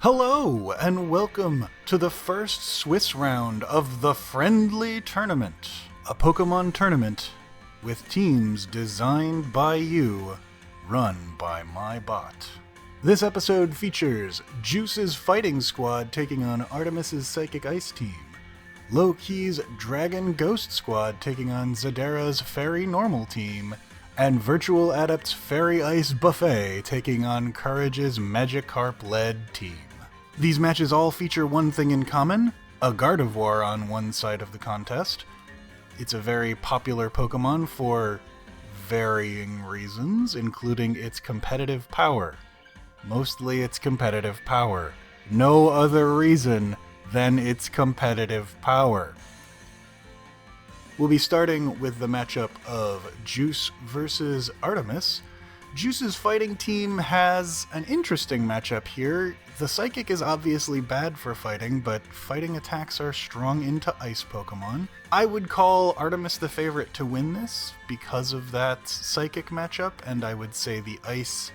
Hello, and welcome to the first Swiss round of the Friendly Tournament, a Pokémon tournament with teams designed by you, run by my bot. This episode features Djoosah's Fighting Squad taking on Artemis' Psychic Ice team, LowKey's Dragon Ghost Squad taking on Xadera's Fairy Normal team, and VirtualAdept's Fairy Ice Buffet taking on Kourage's Magikarp-led team. These matches all feature one thing in common, a Gardevoir on one side of the contest. It's a very popular Pokemon for varying reasons, including its competitive power. Mostly its competitive power. No other reason than its competitive power. We'll be starting with the matchup of Djoosah versus Artemis. Djoosah's fighting team has an interesting matchup here. The Psychic is obviously bad for fighting, but fighting attacks are strong into Ice Pokemon. I would call Artemis the favorite to win this because of that Psychic matchup, and I would say the Ice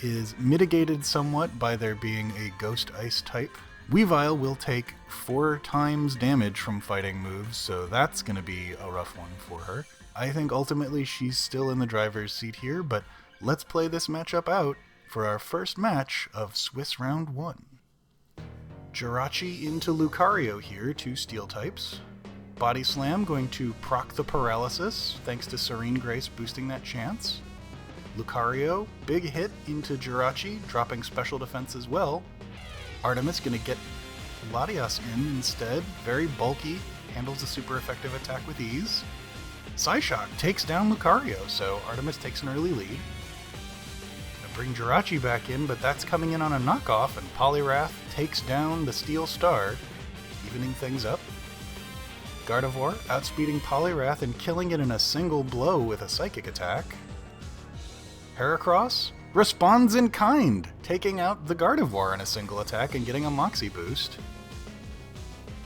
is mitigated somewhat by there being a Ghost Ice type. Weavile will take 4 times damage from fighting moves, so that's going to be a rough one for her. I think ultimately she's still in the driver's seat here, but let's play this matchup out for our first match of Swiss Round 1. Jirachi into Lucario here, 2 Steel types. Body Slam going to proc the Paralysis, thanks to Serene Grace boosting that chance. Lucario, big hit into Jirachi, dropping special defense as well. Artemis going to get Latias in instead, very bulky, handles a super effective attack with ease. Psyshock takes down Lucario, so Artemis takes an early lead. Bring Jirachi back in, but that's coming in on a knockoff, and Poliwrath takes down the Steel Star, evening things up. Gardevoir outspeeding Poliwrath and killing it in a single blow with a Psychic attack. Heracross responds in kind, taking out the Gardevoir in a single attack and getting a Moxie boost.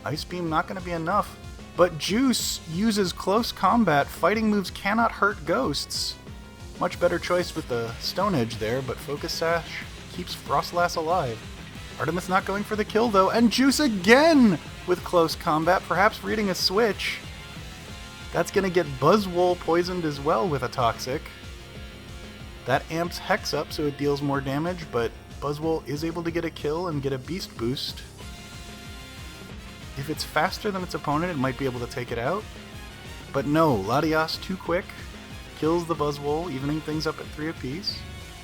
Ice Beam not going to be enough, but Djoosah uses Close Combat. Fighting moves cannot hurt ghosts. Much better choice with the Stone Edge there, but Focus Sash keeps Frostlass alive. Artemis not going for the kill though, and Djoosah again with Close Combat, perhaps reading a switch. That's going to get Buzzwole poisoned as well with a Toxic. That amps Hex up so it deals more damage, but Buzzwole is able to get a kill and get a Beast boost. If it's faster than its opponent, it might be able to take it out. But no, Latias too quick. Kills the Buzzwole, evening things up at 3 apiece.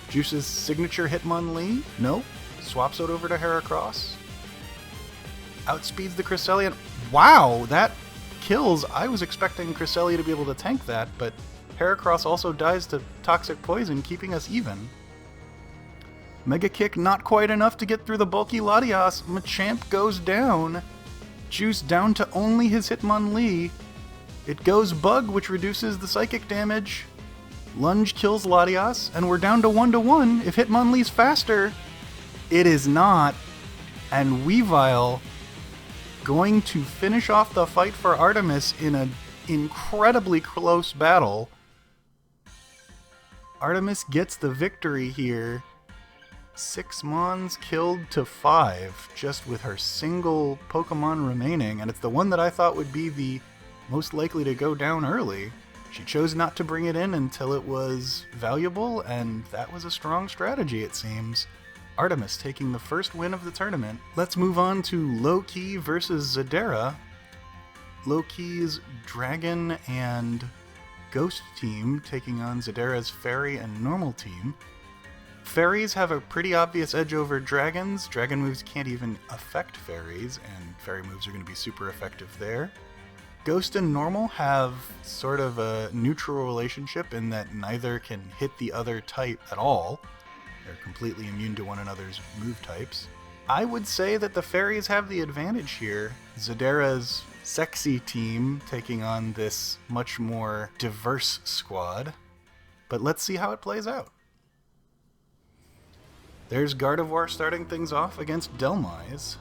Djoosah's signature Hitmonlee? No. Swaps it over to Heracross. Outspeeds the Cresselia. Wow, that kills. I was expecting Cresselia to be able to tank that, but Heracross also dies to Toxic Poison, keeping us even. Mega Kick not quite enough to get through the bulky Latias. Machamp goes down. Djoosah down to only his Hitmonlee. It goes Bug, which reduces the Psychic damage. Lunge kills Latias, and we're down to 1-1. If Hitmonlee's faster, it is not. And Weavile going to finish off the fight for Artemis in an incredibly close battle. Artemis gets the victory here. 6 Mons killed to 5, just with her single Pokemon remaining, and it's the one that I thought would be the most likely to go down early. She chose not to bring it in until it was valuable, and that was a strong strategy, it seems. Artemis taking the first win of the tournament. Let's move on to LowKey versus Xadera. LowKey's Dragon and Ghost team taking on Xadera's Fairy and Normal team. Fairies have a pretty obvious edge over Dragons. Dragon moves can't even affect Fairies, and Fairy moves are going to be super effective there. Ghost and Normal have sort of a neutral relationship in that neither can hit the other type at all. They're completely immune to one another's move types. I would say that the Fairies have the advantage here. Xadera's sexy team taking on this much more diverse squad. But let's see how it plays out. There's Gardevoir starting things off against Dhelmise.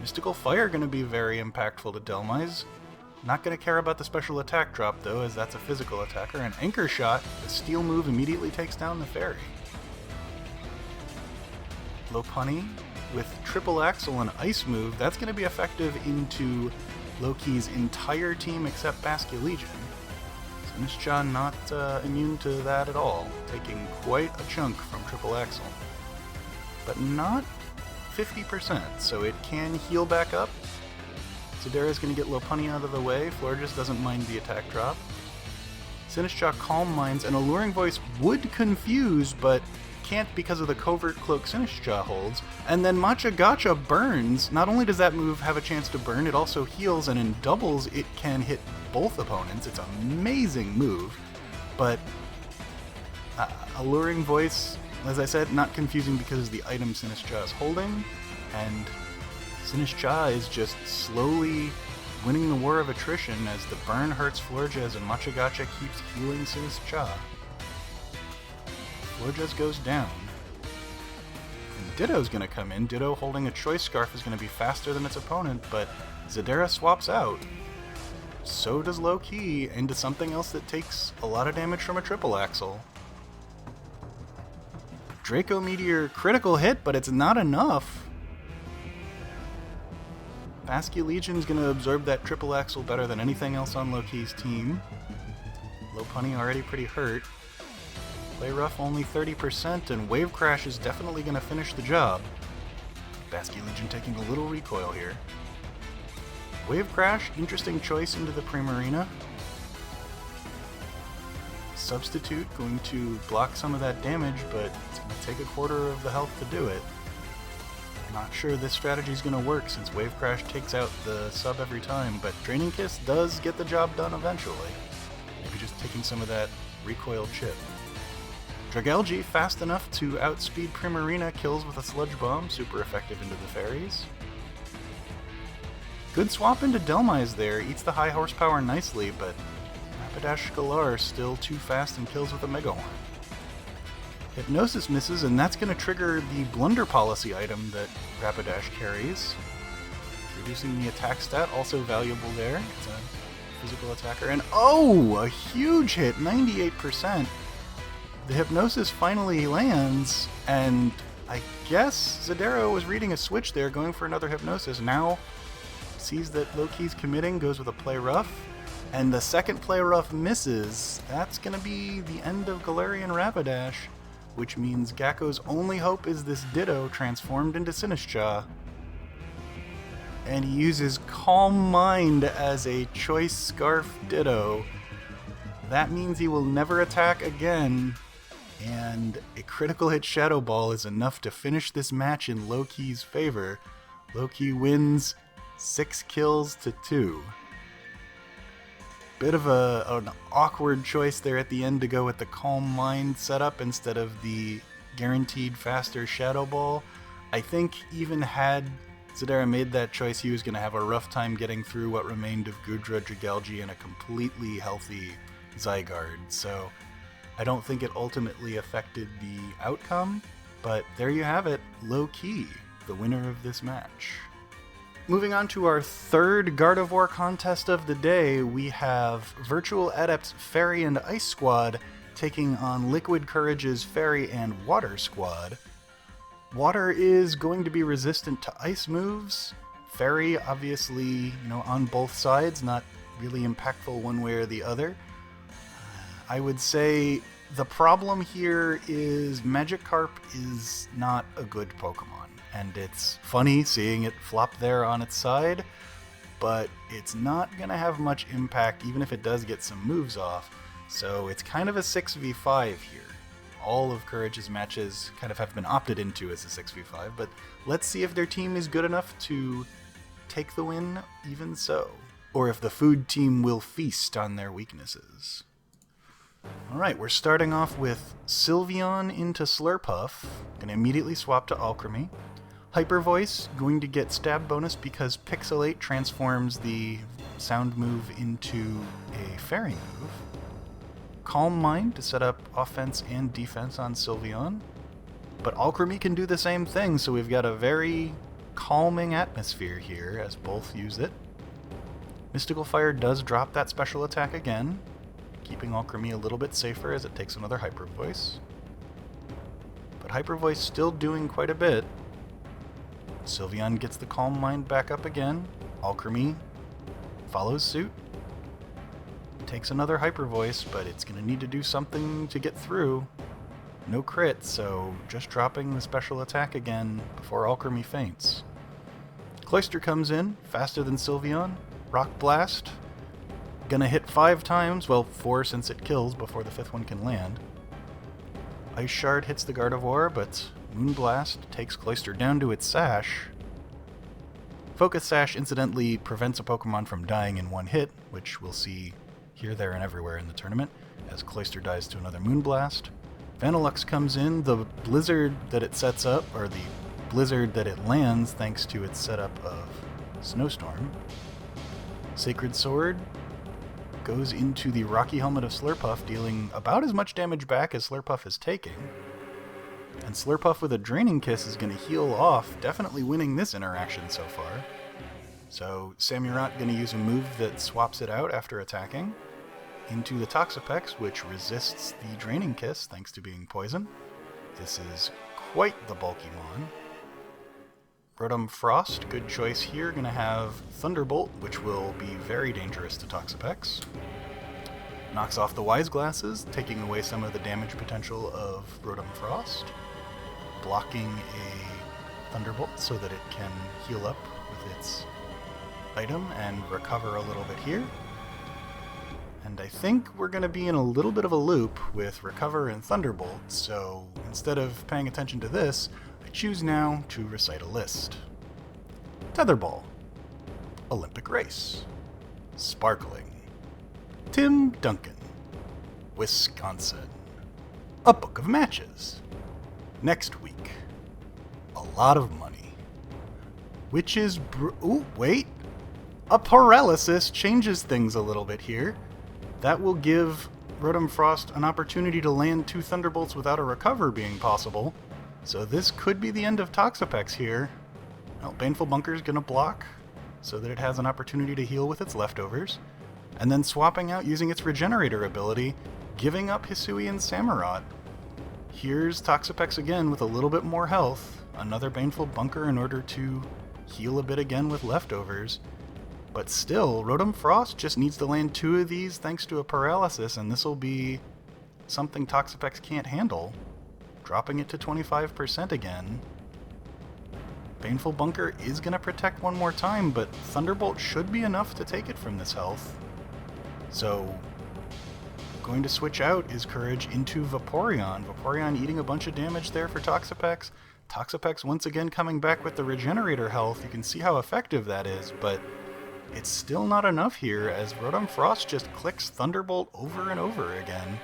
Mystical Fire going to be very impactful to Dhelmise. Not going to care about the special attack drop though, as that's a physical attacker. And Anchor Shot, the steel move, immediately takes down the Fairy. Lopunny with Triple Axle and Ice Move, that's going to be effective into LowKey's entire team except Basculegion. Sinistcha not immune to that at all, taking quite a chunk from Triple Axle. But not 50%, so it can heal back up. Xadera's going to get Lopunny out of the way. Florges doesn't mind the attack drop. Sinistcha Calm Minds, and Alluring Voice would confuse, but can't because of the Covert Cloak Sinistcha holds. And then Matcha Gotcha burns. Not only does that move have a chance to burn, it also heals, and in doubles it can hit both opponents. It's an amazing move, but Alluring Voice, as I said, not confusing because of the item Sinistcha is holding, and Sinistcha is just slowly winning the war of attrition as the burn hurts Florges and Matcha Gotcha keeps healing Sinistcha. Florges goes down. And Ditto's going to come in. Ditto holding a Choice Scarf is going to be faster than its opponent, but Xadera swaps out. So does LowKey into something else that takes a lot of damage from a Triple Axle. Draco Meteor critical hit, but it's not enough. Basculegion's going to absorb that Triple Axle better than anything else on LowKey's team. Lopunny already pretty hurt. Play Rough only 30%, and Wave Crash is definitely going to finish the job. Basculegion taking a little recoil here. Wave Crash, interesting choice into the Primarina. Substitute, going to block some of that damage, but it's going to take a quarter of the health to do it. Not sure this strategy is going to work since Wave Crash takes out the sub every time, but Draining Kiss does get the job done eventually. Maybe just taking some of that recoil chip. Dragalge, fast enough to outspeed Primarina, kills with a Sludge Bomb, super effective into the fairies. Good swap into Delmise there, eats the high horsepower nicely, but Rapidash Galar still too fast and kills with a Mega Horn. Hypnosis misses, and that's going to trigger the Blunder Policy item that Rapidash carries. Reducing the attack stat, also valuable there. It's a physical attacker. And oh, a huge hit, 98%. The Hypnosis finally lands, and I guess Xadera was reading a switch there, going for another Hypnosis. Now sees that LowKey's committing, goes with a Play Rough. And the second Play Rough misses. That's going to be the end of Galarian Rapidash, which means Gakko's only hope is this Ditto transformed into Sinistcha. And he uses Calm Mind as a Choice Scarf Ditto. That means he will never attack again, and a critical hit Shadow Ball is enough to finish this match in LowKey's favor. LowKey wins 6 kills to 2. Bit of an awkward choice there at the end to go with the Calm Mind setup instead of the guaranteed faster Shadow Ball. I think even had Xadera made that choice, he was going to have a rough time getting through what remained of Goodra, Dragalge, and a completely healthy Zygarde. So I don't think it ultimately affected the outcome, but there you have it, LowKey, the winner of this match. Moving on to our third Gardevoir contest of the day, we have VirtualAdept's Fairy and Ice Squad taking on Liquid Courage's Fairy and Water Squad. Water is going to be resistant to ice moves. Fairy, obviously, on both sides, not really impactful one way or the other. I would say the problem here is Magikarp is not a good Pokemon. And it's funny seeing it flop there on its side, but it's not going to have much impact even if it does get some moves off. So it's kind of a 6v5 here. All of Courage's matches kind of have been opted into as a 6v5, but let's see if their team is good enough to take the win even so, or if the food team will feast on their weaknesses. Alright, we're starting off with Sylveon into Slurpuff. Gonna immediately swap to Alchemy. Hyper Voice, going to get stab bonus because Pixelate transforms the sound move into a fairy move. Calm Mind to set up offense and defense on Sylveon. But Alchemy can do the same thing, so we've got a very calming atmosphere here as both use it. Mystical Fire does drop that special attack again, keeping Alchemy a little bit safer as it takes another Hyper Voice. But Hyper Voice still doing quite a bit. Sylveon gets the Calm Mind back up again. Alchemy follows suit. Takes another Hyper Voice, but it's going to need to do something to get through. No crit, so just dropping the special attack again before Alchemy faints. Cloyster comes in, faster than Sylveon. Rock Blast. Gonna hit 5 times, well 4 since it kills before the 5th one can land. Ice Shard hits the Gardevoir, but Moonblast takes Cloyster down to its Sash. Focus Sash incidentally prevents a Pokemon from dying in one hit, which we'll see here, there, and everywhere in the tournament, as Cloyster dies to another Moonblast. Vanillux comes in, the Blizzard that it sets up, or the Blizzard that it lands thanks to its setup of Snowstorm. Sacred Sword goes into the Rocky Helmet of Slurpuff, dealing about as much damage back as Slurpuff is taking. And Slurpuff with a Draining Kiss is going to heal off, definitely winning this interaction so far. So Samurott going to use a move that swaps it out after attacking into the Toxapex, which resists the Draining Kiss thanks to being poison. This is quite the bulky mon. Rotom Frost, good choice here, going to have Thunderbolt, which will be very dangerous to Toxapex. Knocks off the Wise Glasses, taking away some of the damage potential of Rotom Frost. Blocking a Thunderbolt so that it can heal up with its item and recover a little bit here. And I think we're going to be in a little bit of a loop with Recover and Thunderbolt, so instead of paying attention to this, I choose now to recite a list. Tetherball. Olympic Race. Sparkling. Tim Duncan. Wisconsin. A Book of Matches. Next week. A lot of money. Which is ooh, wait. A Paralysis changes things a little bit here. That will give Rotom Frost an opportunity to land 2 Thunderbolts without a Recover being possible. So this could be the end of Toxapex here. Well, Baneful Bunker is going to block so that it has an opportunity to heal with its leftovers. And then swapping out using its Regenerator ability, giving up Hisui and Samurott. Here's Toxapex again with a little bit more health. Another Baneful Bunker in order to heal a bit again with leftovers. But still, Rotom Frost just needs to land 2 of these thanks to a Paralysis, and this will be something Toxapex can't handle. Dropping it to 25% again. Baneful Bunker is going to protect one more time, but Thunderbolt should be enough to take it from this health. So, going to switch out is Kourage into Vaporeon. Vaporeon eating a bunch of damage there for Toxapex. Toxapex once again coming back with the Regenerator health. You can see how effective that is, but it's still not enough here as Rotom Frost just clicks Thunderbolt over and over again,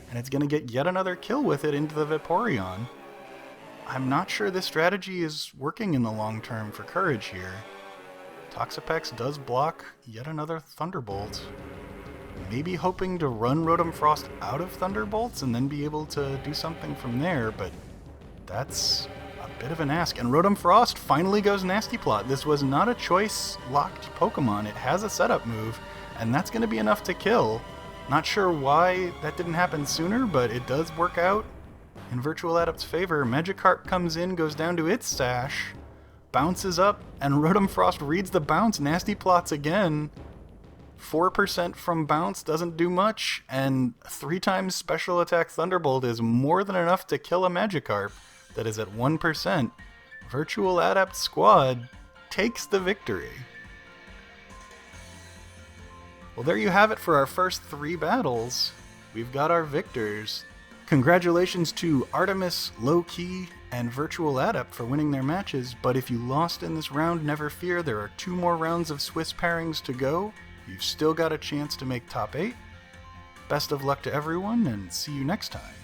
and it's going to get yet another kill with it into the Vaporeon. I'm not sure this strategy is working in the long term for Kourage here. Toxapex does block yet another Thunderbolt. Maybe hoping to run Rotom Frost out of Thunderbolts and then be able to do something from there, but that's a bit of an ask. And Rotom Frost finally goes Nasty Plot. This was not a choice-locked Pokemon. It has a setup move, and that's going to be enough to kill. Not sure why that didn't happen sooner, but it does work out in VirtualAdept's favor. Magikarp comes in, goes down to its Sash, bounces up, and Rotom Frost reads the bounce. Nasty Plots again. 4% from bounce doesn't do much, and 3 times special attack Thunderbolt is more than enough to kill a Magikarp that is at 1%. VirtualAdept squad takes the victory. Well, there you have it for our first 3 battles. We've got our victors. Congratulations to Artemis, LowKey, and VirtualAdept for winning their matches, but if you lost in this round, never fear, there are 2 more rounds of Swiss pairings to go. You've still got a chance to make top 8. Best of luck to everyone, and see you next time.